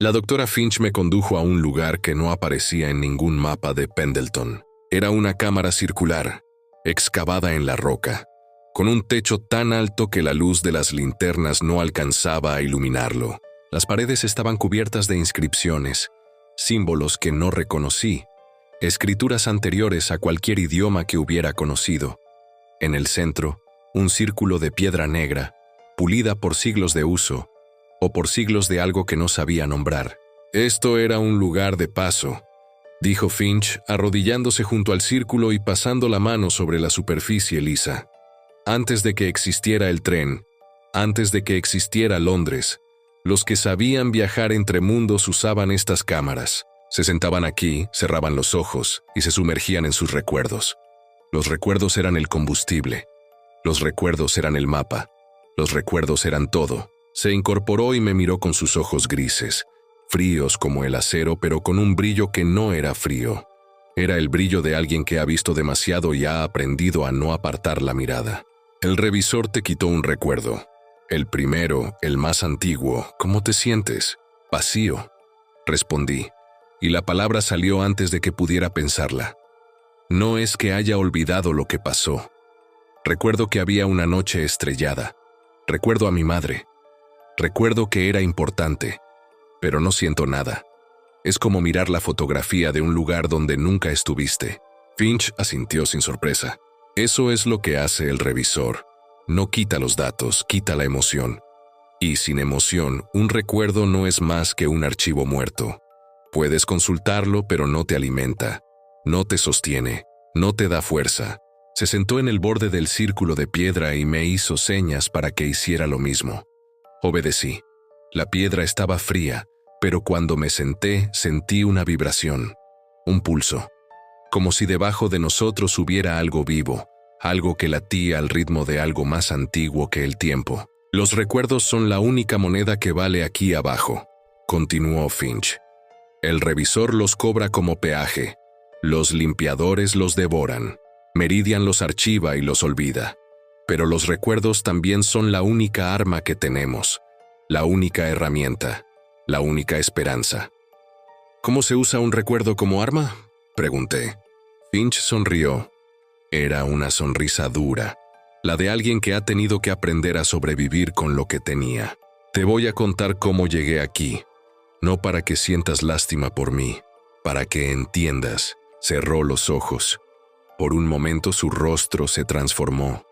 La doctora Finch me condujo a un lugar que no aparecía en ningún mapa de Pendleton. Era una cámara circular, excavada en la roca, con un techo tan alto que la luz de las linternas no alcanzaba a iluminarlo. Las paredes estaban cubiertas de inscripciones, símbolos que no reconocí, escrituras anteriores a cualquier idioma que hubiera conocido. En el centro, un círculo de piedra negra, pulida por siglos de uso, o por siglos de algo que no sabía nombrar. Esto era un lugar de paso, dijo Finch, arrodillándose junto al círculo y pasando la mano sobre la superficie lisa. Antes de que existiera el tren, antes de que existiera Londres, los que sabían viajar entre mundos usaban estas cámaras. Se sentaban aquí, cerraban los ojos y se sumergían en sus recuerdos. Los recuerdos eran el combustible. Los recuerdos eran el mapa. Los recuerdos eran todo. Se incorporó y me miró con sus ojos grises, fríos como el acero, pero con un brillo que no era frío. Era el brillo de alguien que ha visto demasiado y ha aprendido a no apartar la mirada. El revisor te quitó un recuerdo. El primero, el más antiguo. ¿Cómo te sientes? Vacío, respondí, y la palabra salió antes de que pudiera pensarla. No es que haya olvidado lo que pasó. Recuerdo que había una noche estrellada. Recuerdo a mi madre. Recuerdo que era importante, pero no siento nada. Es como mirar la fotografía de un lugar donde nunca estuviste. Finch asintió sin sorpresa. Eso es lo que hace el revisor. No quita los datos, quita la emoción. Y sin emoción, un recuerdo no es más que un archivo muerto. Puedes consultarlo, pero no te alimenta, no te sostiene, no te da fuerza. Se sentó en el borde del círculo de piedra y me hizo señas para que hiciera lo mismo. Obedecí. La piedra estaba fría, pero cuando me senté, sentí una vibración, un pulso, como si debajo de nosotros hubiera algo vivo, algo que latía al ritmo de algo más antiguo que el tiempo. Los recuerdos son la única moneda que vale aquí abajo, continuó Finch. El revisor los cobra como peaje, los limpiadores los devoran, Meridian los archiva y los olvida. Pero los recuerdos también son la única arma que tenemos, la única herramienta, la única esperanza. ¿Cómo se usa un recuerdo como arma?, pregunté. Finch sonrió. Era una sonrisa dura, la de alguien que ha tenido que aprender a sobrevivir con lo que tenía. Te voy a contar cómo llegué aquí, no para que sientas lástima por mí, para que entiendas. Cerró los ojos. Por un momento su rostro se transformó.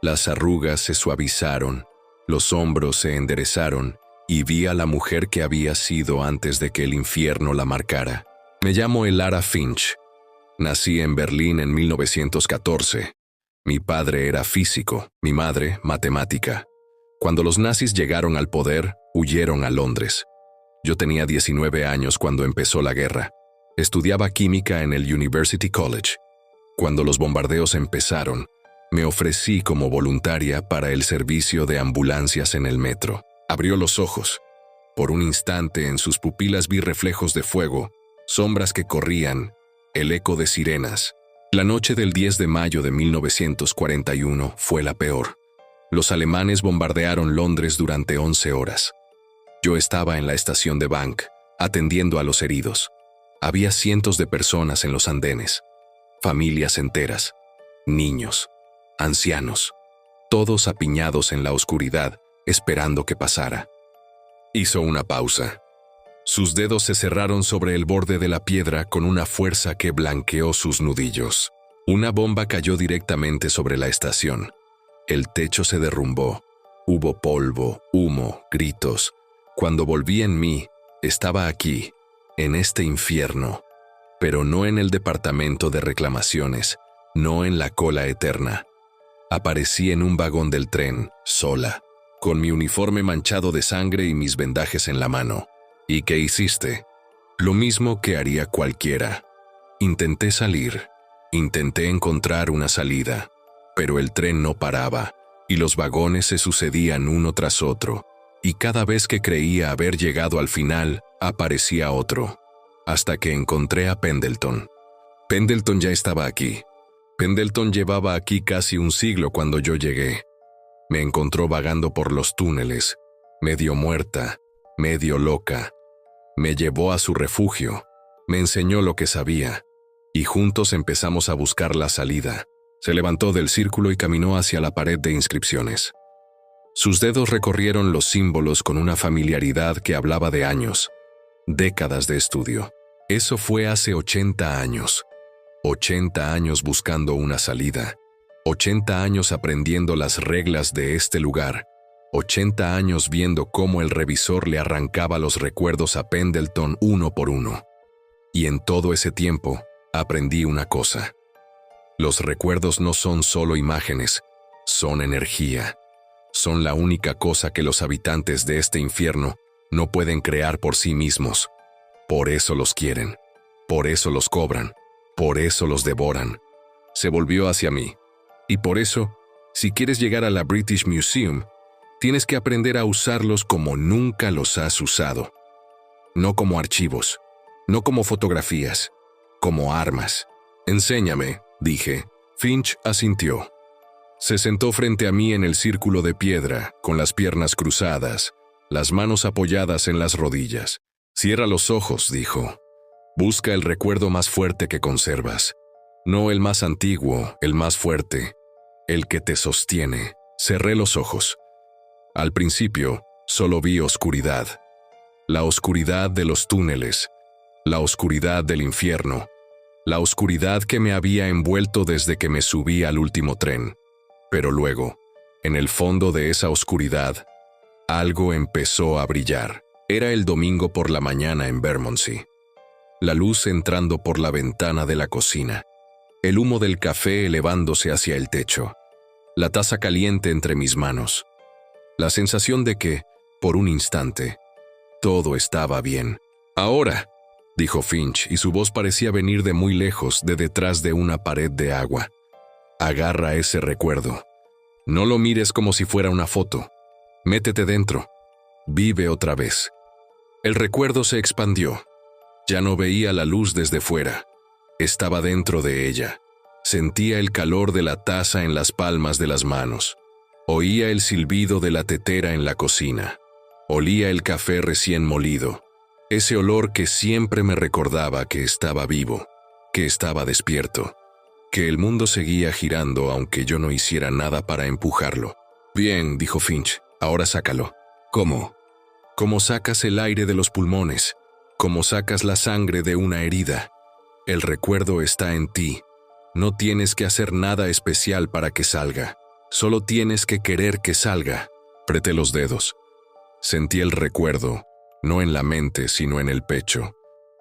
Las arrugas se suavizaron, los hombros se enderezaron y vi a la mujer que había sido antes de que el infierno la marcara. Me llamo Elara Finch. Nací en Berlín en 1914. Mi padre era físico, mi madre matemática. Cuando los nazis llegaron al poder, huyeron a Londres. Yo tenía 19 años cuando empezó la guerra. Estudiaba química en el University College. Cuando los bombardeos empezaron, me ofrecí como voluntaria para el servicio de ambulancias en el metro. Abrió los ojos. Por un instante en sus pupilas vi reflejos de fuego, sombras que corrían, el eco de sirenas. La noche del 10 de mayo de 1941 fue la peor. Los alemanes bombardearon Londres durante 11 horas. Yo estaba en la estación de Bank, atendiendo a los heridos. Había cientos de personas en los andenes, familias enteras, niños, ancianos, todos apiñados en la oscuridad, esperando que pasara. Hizo una pausa. Sus dedos se cerraron sobre el borde de la piedra con una fuerza que blanqueó sus nudillos. Una bomba cayó directamente sobre la estación. El techo se derrumbó. Hubo polvo, humo, gritos. Cuando volví en mí, estaba aquí, en este infierno, pero no en el departamento de reclamaciones, no en la cola eterna. Aparecí en un vagón del tren, sola, con mi uniforme manchado de sangre y mis vendajes en la mano. ¿Y qué hiciste? Lo mismo que haría cualquiera. Intenté salir, intenté encontrar una salida, pero el tren no paraba, y los vagones se sucedían uno tras otro, y cada vez que creía haber llegado al final, aparecía otro, hasta que encontré a Pendleton. Pendleton ya estaba aquí. Pendleton llevaba aquí casi un siglo cuando yo llegué. Me encontró vagando por los túneles, medio muerta, medio loca. Me llevó a su refugio, me enseñó lo que sabía, y juntos empezamos a buscar la salida. Se levantó del círculo y caminó hacia la pared de inscripciones. Sus dedos recorrieron los símbolos con una familiaridad que hablaba de años, décadas de estudio. Eso fue hace 80 años. 80 años buscando una salida. 80 años aprendiendo las reglas de este lugar. 80 años viendo cómo el revisor le arrancaba los recuerdos a Pendleton uno por uno. Y en todo ese tiempo, aprendí una cosa. Los recuerdos no son solo imágenes, son energía. Son la única cosa que los habitantes de este infierno no pueden crear por sí mismos. Por eso los quieren, por eso los cobran, por eso los devoran. Se volvió hacia mí. Y por eso, si quieres llegar a la British Museum, tienes que aprender a usarlos como nunca los has usado. No como archivos, no como fotografías, como armas. Enséñame, dije. Finch asintió. Se sentó frente a mí en el círculo de piedra, con las piernas cruzadas, las manos apoyadas en las rodillas. Cierra los ojos, dijo. Busca el recuerdo más fuerte que conservas. No el más antiguo, el más fuerte, el que te sostiene. Cerré los ojos. Al principio, solo vi oscuridad. La oscuridad de los túneles, la oscuridad del infierno, la oscuridad que me había envuelto desde que me subí al último tren. Pero luego, en el fondo de esa oscuridad, algo empezó a brillar. Era el domingo por la mañana en Bermondsey. La luz entrando por la ventana de la cocina, el humo del café elevándose hacia el techo, la taza caliente entre mis manos, la sensación de que, por un instante, todo estaba bien. Ahora, dijo Finch, y su voz parecía venir de muy lejos, de detrás de una pared de agua. Agarra ese recuerdo. No lo mires como si fuera una foto. Métete dentro. Vive otra vez. El recuerdo se expandió. Ya no veía la luz desde fuera. Estaba dentro de ella. Sentía el calor de la taza en las palmas de las manos. Oía el silbido de la tetera en la cocina. Olía el café recién molido. Ese olor que siempre me recordaba que estaba vivo, que estaba despierto, que el mundo seguía girando aunque yo no hiciera nada para empujarlo. Bien, dijo Finch, ahora sácalo. ¿Cómo? Como sacas el aire de los pulmones, como sacas la sangre de una herida. El recuerdo está en ti. No tienes que hacer nada especial para que salga. Solo tienes que querer que salga. Apreté los dedos. Sentí el recuerdo, no en la mente, sino en el pecho.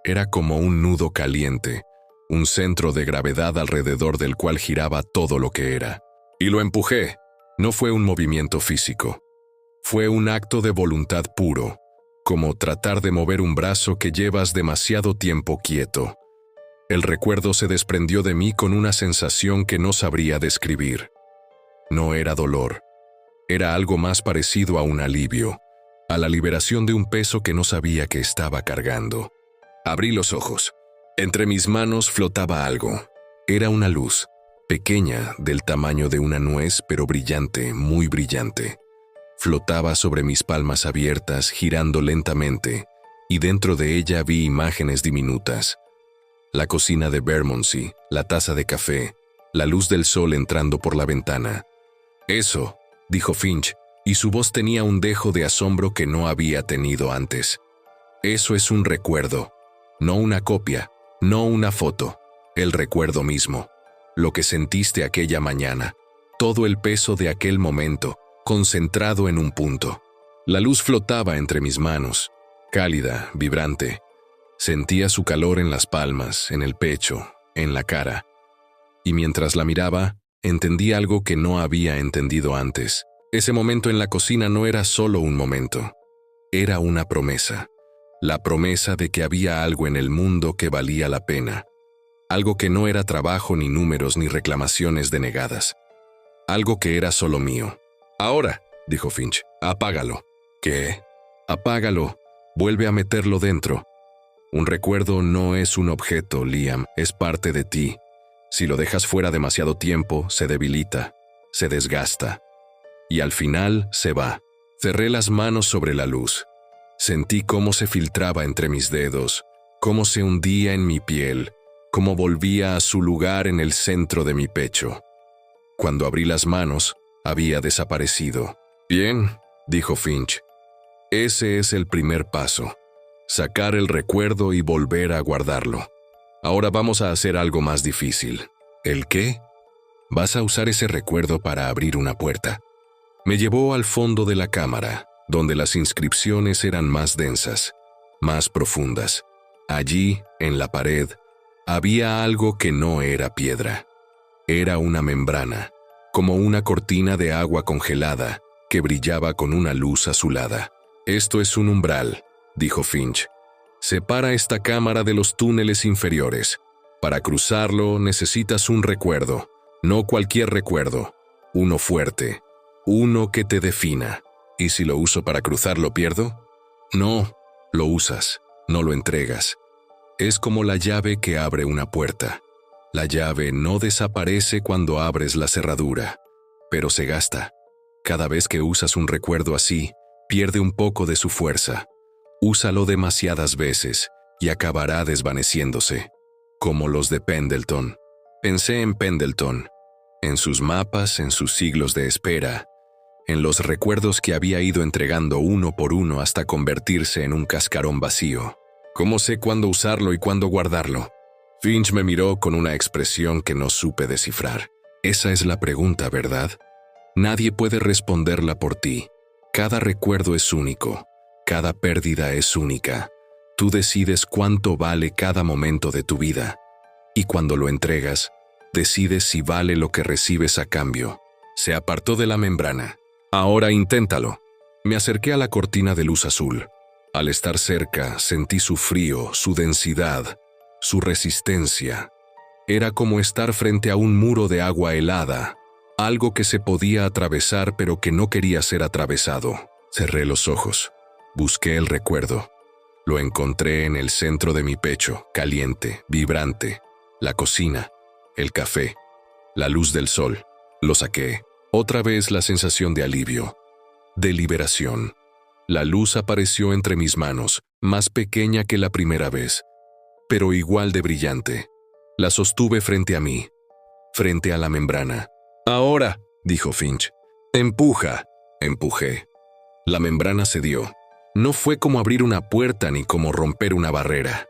Era como un nudo caliente, un centro de gravedad alrededor del cual giraba todo lo que era. Y lo empujé. No fue un movimiento físico. Fue un acto de voluntad puro, como tratar de mover un brazo que llevas demasiado tiempo quieto. El recuerdo se desprendió de mí con una sensación que no sabría describir. No era dolor. Era algo más parecido a un alivio, a la liberación de un peso que no sabía que estaba cargando. Abrí los ojos. Entre mis manos flotaba algo. Era una luz, pequeña, del tamaño de una nuez, pero brillante, muy brillante. Flotaba sobre mis palmas abiertas, girando lentamente, y dentro de ella vi imágenes diminutas. La cocina de Bermondsey, la taza de café, la luz del sol entrando por la ventana. Eso, dijo Finch, y su voz tenía un dejo de asombro que no había tenido antes. Eso es un recuerdo, no una copia, no una foto, el recuerdo mismo. Lo que sentiste aquella mañana, todo el peso de aquel momento, concentrado en un punto. La luz flotaba entre mis manos, cálida, vibrante. Sentía su calor en las palmas, en el pecho, en la cara. Y mientras la miraba, entendí algo que no había entendido antes. Ese momento en la cocina no era solo un momento. Era una promesa. La promesa de que había algo en el mundo que valía la pena. Algo que no era trabajo ni números ni reclamaciones denegadas. Algo que era solo mío. Ahora, dijo Finch, apágalo. ¿Qué? Apágalo. Vuelve a meterlo dentro. Un recuerdo no es un objeto, Liam, es parte de ti. Si lo dejas fuera demasiado tiempo, se debilita, se desgasta. Y al final se va. Cerré las manos sobre la luz. Sentí cómo se filtraba entre mis dedos, cómo se hundía en mi piel, cómo volvía a su lugar en el centro de mi pecho. Cuando abrí las manos, había desaparecido. «Bien», dijo Finch. «Ese es el primer paso. Sacar el recuerdo y volver a guardarlo. Ahora vamos a hacer algo más difícil». «¿El qué?» «Vas a usar ese recuerdo para abrir una puerta». Me llevó al fondo de la cámara, donde las inscripciones eran más densas, más profundas. Allí, en la pared, había algo que no era piedra. Era una membrana, como una cortina de agua congelada que brillaba con una luz azulada. «Esto es un umbral», dijo Finch. «Separa esta cámara de los túneles inferiores. Para cruzarlo necesitas un recuerdo, no cualquier recuerdo, uno fuerte, uno que te defina. ¿Y si lo uso para cruzar, lo pierdo?» «No, lo usas, no lo entregas. Es como la llave que abre una puerta. La llave no desaparece cuando abres la cerradura, pero se gasta. Cada vez que usas un recuerdo así, pierde un poco de su fuerza. Úsalo demasiadas veces y acabará desvaneciéndose. Como los de Pendleton». Pensé en Pendleton, en sus mapas, en sus siglos de espera, en los recuerdos que había ido entregando uno por uno hasta convertirse en un cascarón vacío. ¿Cómo sé cuándo usarlo y cuándo guardarlo? Finch me miró con una expresión que no supe descifrar. Esa es la pregunta, ¿verdad? Nadie puede responderla por ti. Cada recuerdo es único. Cada pérdida es única. Tú decides cuánto vale cada momento de tu vida. Y cuando lo entregas, decides si vale lo que recibes a cambio. Se apartó de la membrana. «Ahora inténtalo». Me acerqué a la cortina de luz azul. Al estar cerca, sentí su frío, su densidad, su resistencia. Era como estar frente a un muro de agua helada, algo que se podía atravesar pero que no quería ser atravesado. Cerré los ojos. Busqué el recuerdo. Lo encontré en el centro de mi pecho, caliente, vibrante. La cocina, el café, la luz del sol. Lo saqué. Otra vez la sensación de alivio, de liberación. La luz apareció entre mis manos, más pequeña que la primera vez, pero igual de brillante. La sostuve frente a mí, frente a la membrana. «Ahora», dijo Finch. «Empuja». Empujé. La membrana cedió. No fue como abrir una puerta ni como romper una barrera.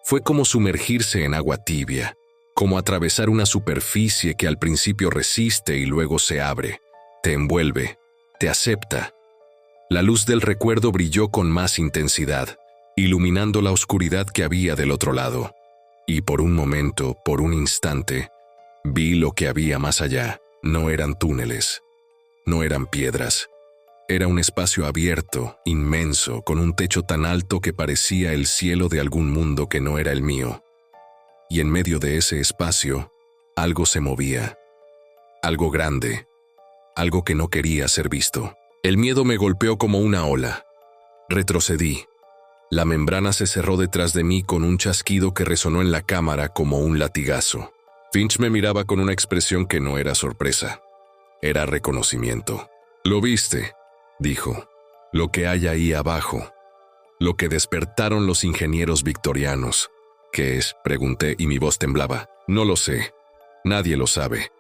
Fue como sumergirse en agua tibia, como atravesar una superficie que al principio resiste y luego se abre, te envuelve, te acepta. La luz del recuerdo brilló con más intensidad, iluminando la oscuridad que había del otro lado. Y por un momento, por un instante, vi lo que había más allá. No eran túneles, no eran piedras. Era un espacio abierto, inmenso, con un techo tan alto que parecía el cielo de algún mundo que no era el mío. Y en medio de ese espacio, algo se movía. Algo grande. Algo que no quería ser visto. El miedo me golpeó como una ola. Retrocedí. La membrana se cerró detrás de mí con un chasquido que resonó en la cámara como un latigazo. Finch me miraba con una expresión que no era sorpresa. Era reconocimiento. «Lo viste», dijo. «Lo que hay ahí abajo. Lo que despertaron los ingenieros victorianos». «¿Qué es?», pregunté y mi voz temblaba. «No lo sé. Nadie lo sabe.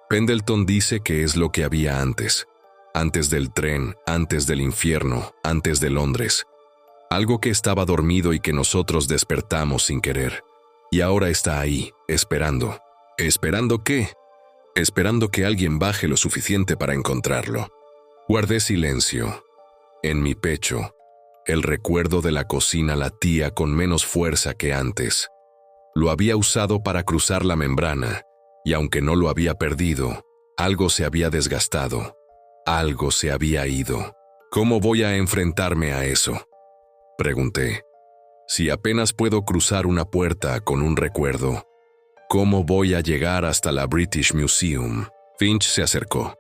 Pendleton dice que es lo que había antes. Antes del tren, antes del infierno, antes de Londres. Algo que estaba dormido y que nosotros despertamos sin querer. Y ahora está ahí, esperando». «¿Esperando qué?». «Esperando que alguien baje lo suficiente para encontrarlo». Guardé silencio. En mi pecho, el recuerdo de la cocina latía con menos fuerza que antes. Lo había usado para cruzar la membrana, y aunque no lo había perdido, algo se había desgastado. Algo se había ido. ¿Cómo voy a enfrentarme a eso?, pregunté. Si apenas puedo cruzar una puerta con un recuerdo, ¿cómo voy a llegar hasta la British Museum? Finch se acercó.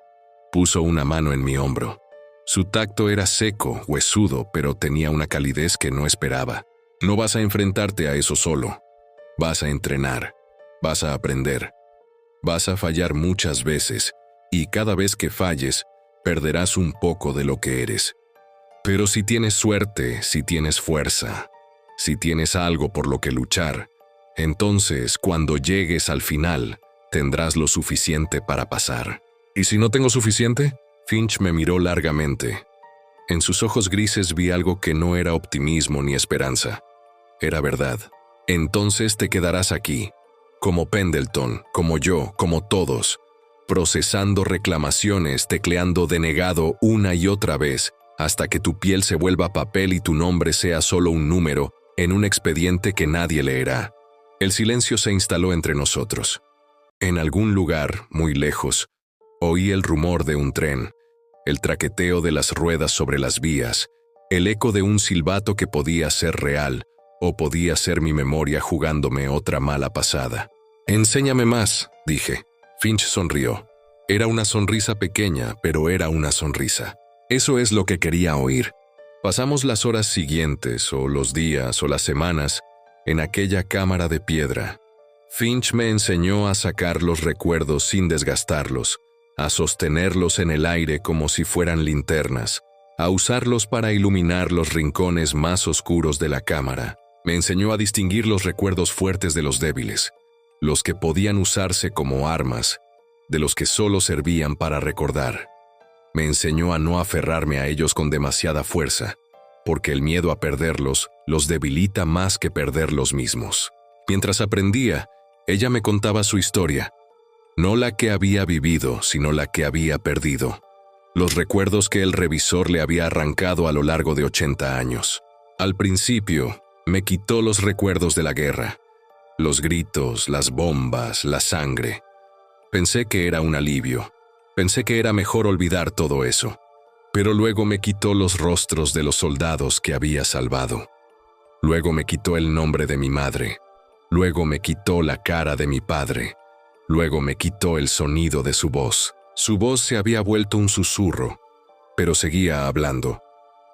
Puso una mano en mi hombro. Su tacto era seco, huesudo, pero tenía una calidez que no esperaba. No vas a enfrentarte a eso solo. Vas a entrenar. Vas a aprender. Vas a fallar muchas veces, y cada vez que falles, perderás un poco de lo que eres. Pero si tienes suerte, si tienes fuerza, si tienes algo por lo que luchar, entonces, cuando llegues al final, tendrás lo suficiente para pasar. ¿Y si no tengo suficiente? Finch me miró largamente. En sus ojos grises vi algo que no era optimismo ni esperanza. Era verdad. Entonces te quedarás aquí, como Pendleton, como yo, como todos, procesando reclamaciones, tecleando denegado una y otra vez, hasta que tu piel se vuelva papel y tu nombre sea solo un número en un expediente que nadie leerá. El silencio se instaló entre nosotros. En algún lugar, muy lejos, oí el rumor de un tren, el traqueteo de las ruedas sobre las vías, el eco de un silbato que podía ser real o podía ser mi memoria jugándome otra mala pasada. «Enséñame más», dije. Finch sonrió. Era una sonrisa pequeña, pero era una sonrisa. Eso es lo que quería oír. Pasamos las horas siguientes, o los días, o las semanas, en aquella cámara de piedra. Finch me enseñó a sacar los recuerdos sin desgastarlos, a sostenerlos en el aire como si fueran linternas, a usarlos para iluminar los rincones más oscuros de la cámara. Me enseñó a distinguir los recuerdos fuertes de los débiles, los que podían usarse como armas, de los que solo servían para recordar. Me enseñó a no aferrarme a ellos con demasiada fuerza, porque el miedo a perderlos los debilita más que perderlos mismos. Mientras aprendía, ella me contaba su historia, no la que había vivido, sino la que había perdido, los recuerdos que el revisor le había arrancado a lo largo de 80 años. Al principio, me quitó los recuerdos de la guerra, los gritos, las bombas, la sangre. Pensé que era un alivio. Pensé que era mejor olvidar todo eso. Pero luego me quitó los rostros de los soldados que había salvado. Luego me quitó el nombre de mi madre. Luego me quitó la cara de mi padre. Luego me quitó el sonido de su voz. Su voz se había vuelto un susurro, pero seguía hablando,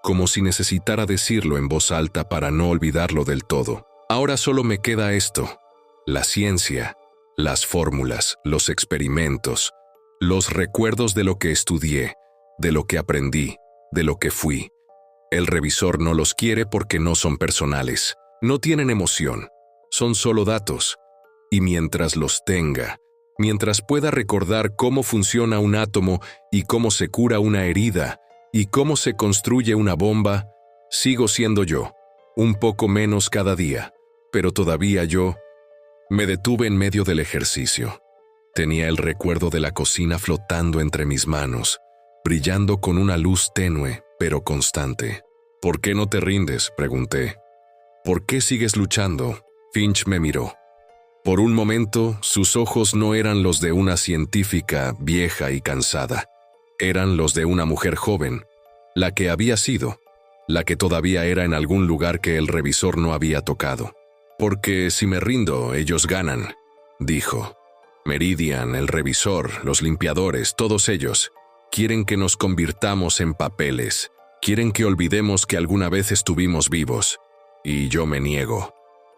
como si necesitara decirlo en voz alta para no olvidarlo del todo. Ahora solo me queda esto: la ciencia, las fórmulas, los experimentos, los recuerdos de lo que estudié, de lo que aprendí, de lo que fui. El revisor no los quiere porque no son personales, no tienen emoción, son solo datos. Y mientras los tenga, mientras pueda recordar cómo funciona un átomo y cómo se cura una herida y cómo se construye una bomba, sigo siendo yo, un poco menos cada día, pero todavía yo. Me detuve en medio del ejercicio. Tenía el recuerdo de la cocina flotando entre mis manos, brillando con una luz tenue, pero constante. «¿Por qué no te rindes?», pregunté. «¿Por qué sigues luchando?». Finch me miró. Por un momento, sus ojos no eran los de una científica vieja y cansada. Eran los de una mujer joven, la que había sido, la que todavía era en algún lugar que el revisor no había tocado. «Porque si me rindo, ellos ganan», dijo. «Meridian, el revisor, los limpiadores, todos ellos, quieren que nos convirtamos en papeles, quieren que olvidemos que alguna vez estuvimos vivos. Y yo me niego.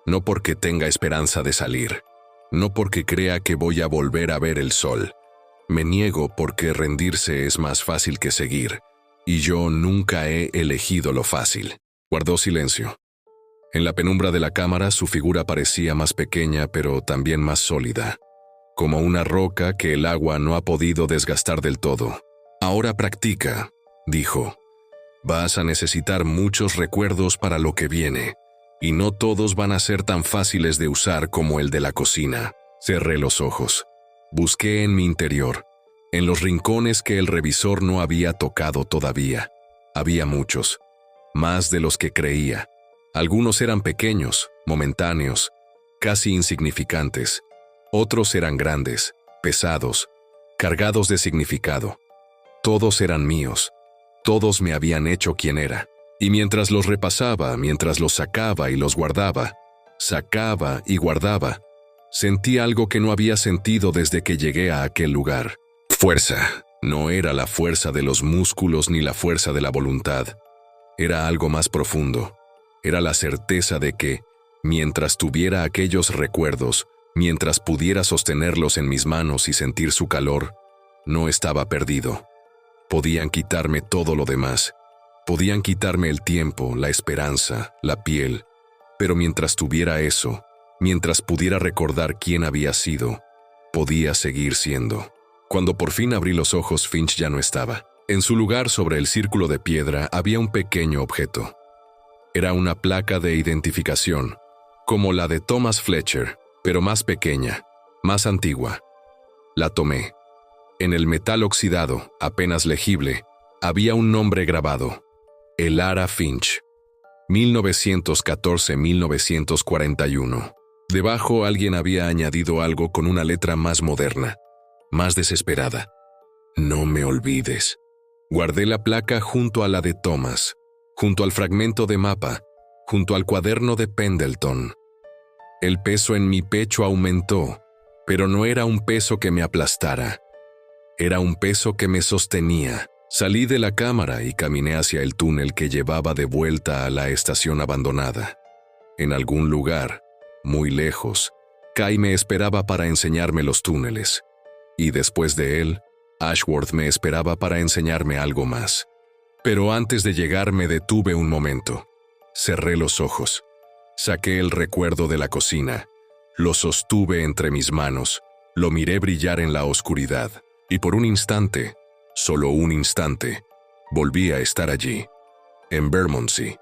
No porque tenga esperanza de salir, no porque crea que voy a volver a ver el sol. Me niego porque rendirse es más fácil que seguir, y yo nunca he elegido lo fácil». Guardó silencio. En la penumbra de la cámara su figura parecía más pequeña pero también más sólida, como una roca que el agua no ha podido desgastar del todo. «Ahora practica», dijo. «Vas a necesitar muchos recuerdos para lo que viene, y no todos van a ser tan fáciles de usar como el de la cocina». Cerré los ojos. Busqué en mi interior, en los rincones que el revisor no había tocado todavía. Había muchos, más de los que creía. Algunos eran pequeños, momentáneos, casi insignificantes. Otros eran grandes, pesados, cargados de significado. Todos eran míos. Todos me habían hecho quien era. Y mientras los repasaba, mientras los sacaba y los guardaba, sacaba y guardaba, sentí algo que no había sentido desde que llegué a aquel lugar. Fuerza. No era la fuerza de los músculos ni la fuerza de la voluntad. Era algo más profundo. Era la certeza de que, mientras tuviera aquellos recuerdos, mientras pudiera sostenerlos en mis manos y sentir su calor, no estaba perdido. Podían quitarme todo lo demás. Podían quitarme el tiempo, la esperanza, la piel, pero mientras tuviera eso, mientras pudiera recordar quién había sido, podía seguir siendo. Cuando por fin abrí los ojos, Finch ya no estaba. En su lugar, sobre el círculo de piedra, había un pequeño objeto. Era una placa de identificación, como la de Thomas Fletcher, pero más pequeña, más antigua. La tomé. En el metal oxidado, apenas legible, había un nombre grabado: Elara Finch, 1914-1941. Debajo alguien había añadido algo con una letra más moderna, más desesperada. No me olvides. Guardé la placa junto a la de Thomas, junto al fragmento de mapa, junto al cuaderno de Pendleton. El peso en mi pecho aumentó, pero no era un peso que me aplastara. Era un peso que me sostenía. Salí de la cámara y caminé hacia el túnel que llevaba de vuelta a la estación abandonada. En algún lugar, muy lejos, Kai me esperaba para enseñarme los túneles. Y después de él, Ashworth me esperaba para enseñarme algo más. Pero antes de llegar me detuve un momento. Cerré los ojos. Saqué el recuerdo de la cocina. Lo sostuve entre mis manos. Lo miré brillar en la oscuridad. Y por un instante, solo un instante, volví a estar allí. En Bermondsey,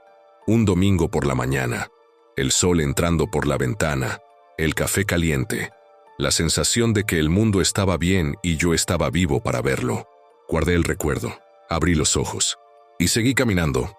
un domingo por la mañana. El sol entrando por la ventana. El café caliente. La sensación de que el mundo estaba bien y yo estaba vivo para verlo. Guardé el recuerdo. Abrí los ojos. Y seguí caminando.